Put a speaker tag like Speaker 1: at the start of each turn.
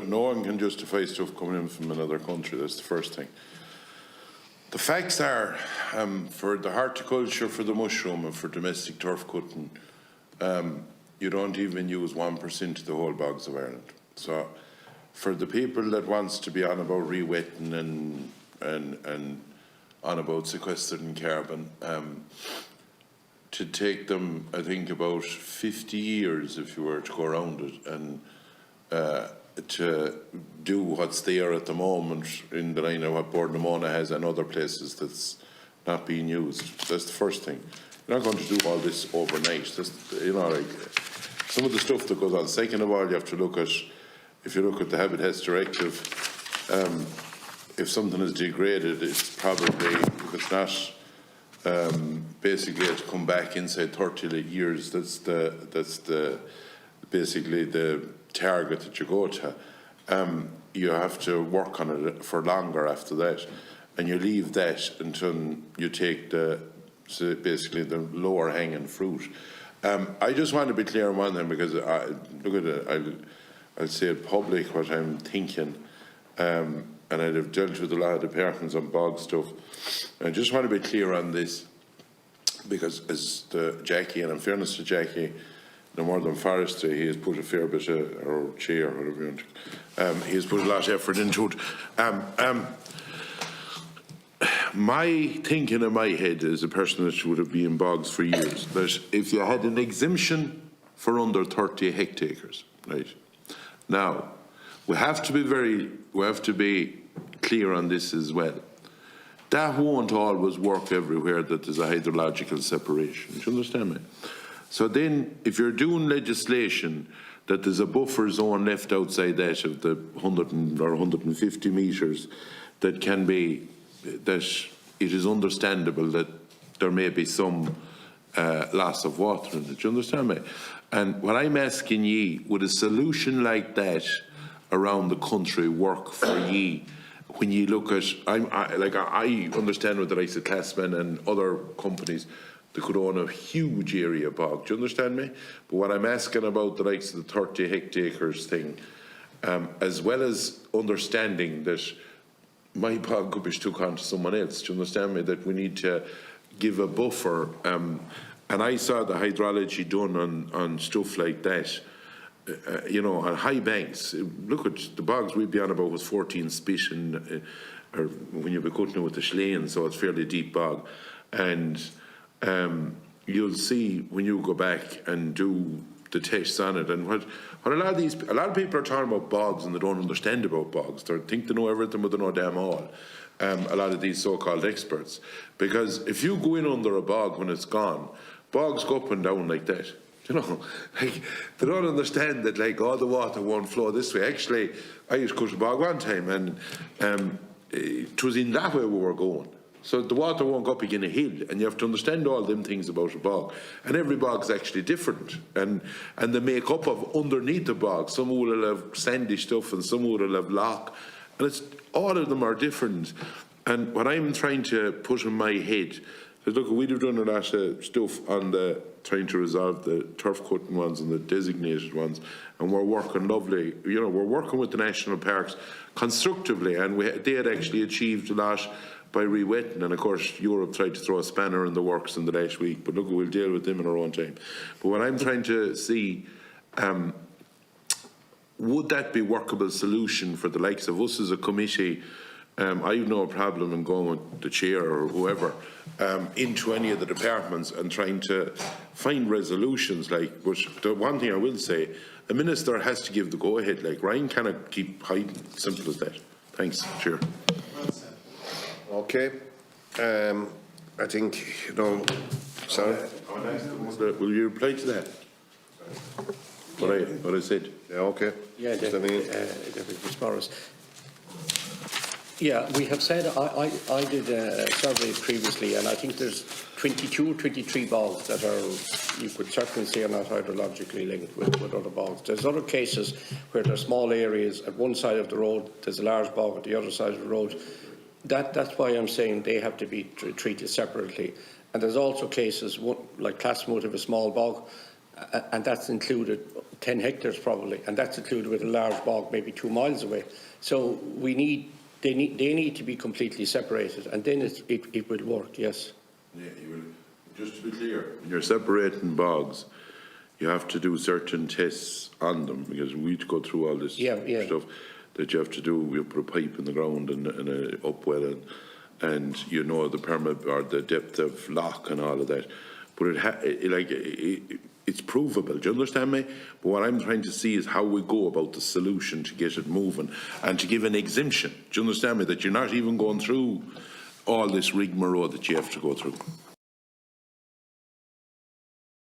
Speaker 1: no one can justify stuff coming in from another country. That's the first thing. The facts are, for the horticulture, for the mushroom, and for domestic turf cutting, you don't even use 1% of the whole bogs of Ireland. So, for the people that wants to be on about re-wetting and on about sequestering carbon, to take them, I think, about 50 years if you were to go around it, and to do what's there at the moment in the line of what Bordnamona has and other places that's not being used. That's the first thing. You're not going to do all this overnight. That's, you know, like some of the stuff that goes on. Second of all, you have to look at, if you look at the Habitats Directive, if something is degraded, it's probably, if it's not, basically to come back inside 30 years. That's the basically the target that you go to. You have to work on it for longer after that, and you leave that until you take basically the lower hanging fruit. I just want to be clear on one thing, because look at it. I'll say it public what I'm thinking, and I'd have dealt with a lot of departments on bog stuff. I just want to be clear on this, because as Jackie, and in fairness to Jackie, the Northern Forestry, he has put a fair bit of, or chair, whatever you want, he has put a lot of effort into it. My thinking in my head, as a person that would have been in bogs for years, that if you had an exemption for under 30 hectares, right? Now, we have to be clear on this as well. That won't always work everywhere that there's a hydrological separation. Do you understand me? So then, if you're doing legislation that there's a buffer zone left outside that of the 100 or 150 metres, that can be, that it is understandable that there may be some loss of water in it. Do you understand me? And what I'm asking ye, would a solution like that around the country work for ye? When you look at, I understand with the likes of Classman and other companies, they could own a huge area bog. Do you understand me? But what I'm asking about the likes of the 30 hectares thing, as well as understanding that my bog could be stuck onto someone else. Do you understand me? That we need to give a buffer. And I saw the hydrology done on stuff like that. You know, on high banks. Look at the bogs we'd be on about was 14 spit, or when you'll be cutting it with the Schlein, so it's fairly deep bog. And you'll see when you go back and do the tests on it, and what a lot of people are talking about bogs and they don't understand about bogs. They think they know everything, but they know damn all. A lot of these so-called experts, because if you go in under a bog when it's gone, bogs go up and down like that. You know, like, they don't understand that, like, all the water won't flow this way. Actually, I used to cut a bog one time, and it was in that way we were going. So the water won't go up again a hill, and you have to understand all them things about a bog. And every bog's actually different, and the make-up of underneath the bog. Some will have sandy stuff, and some will have lock, and it's all of them are different. And what I'm trying to put in my head is, look, we'd have done a lot of stuff on the trying to resolve the turf cutting ones and the designated ones, and we're working lovely. You know, we're working with the national parks constructively, and they had actually achieved a lot by re-wetting, and of course Europe tried to throw a spanner in the works in the last week, but look, we'll deal with them in our own time. But what I'm trying to see, would that be a workable solution for the likes of us as a committee? I have no problem in going with the chair or whoever into any of the departments and trying to find resolutions. Like, but the one thing I will say, a minister has to give the go-ahead. Like, Ryan cannot keep hiding. Simple as that. Thanks, Chair.
Speaker 2: Okay. I think, you know, sorry.
Speaker 1: Will you reply to that? What I said?
Speaker 2: Yeah, okay.
Speaker 3: Yeah, Deputy Morris. Yeah, we have said, I did a survey previously, and I think there's 22 or 23 bogs that are, you could certainly say, are not hydrologically linked with other bogs. There's other cases where there's small areas at one side of the road, there's a large bog at the other side of the road. That's why I'm saying they have to be treated separately. And there's also cases, like Classmouth have a small bog, and that's included 10 hectares probably, and that's included with a large bog maybe 2 miles away. So they need to be completely separated, and then it will work, yes.
Speaker 1: Yeah, you will. Just to be clear, when you're separating bogs, you have to do certain tests on them, because we go through all this stuff that you have to do. You put a pipe in the ground and a upwell, and you know the or the depth of lock and all of that. But it's provable. Do you understand me? But what I'm trying to see is how we go about the solution to get it moving and to give an exemption. Do you understand me? That you're not even going through all this rigmarole that you have to go through.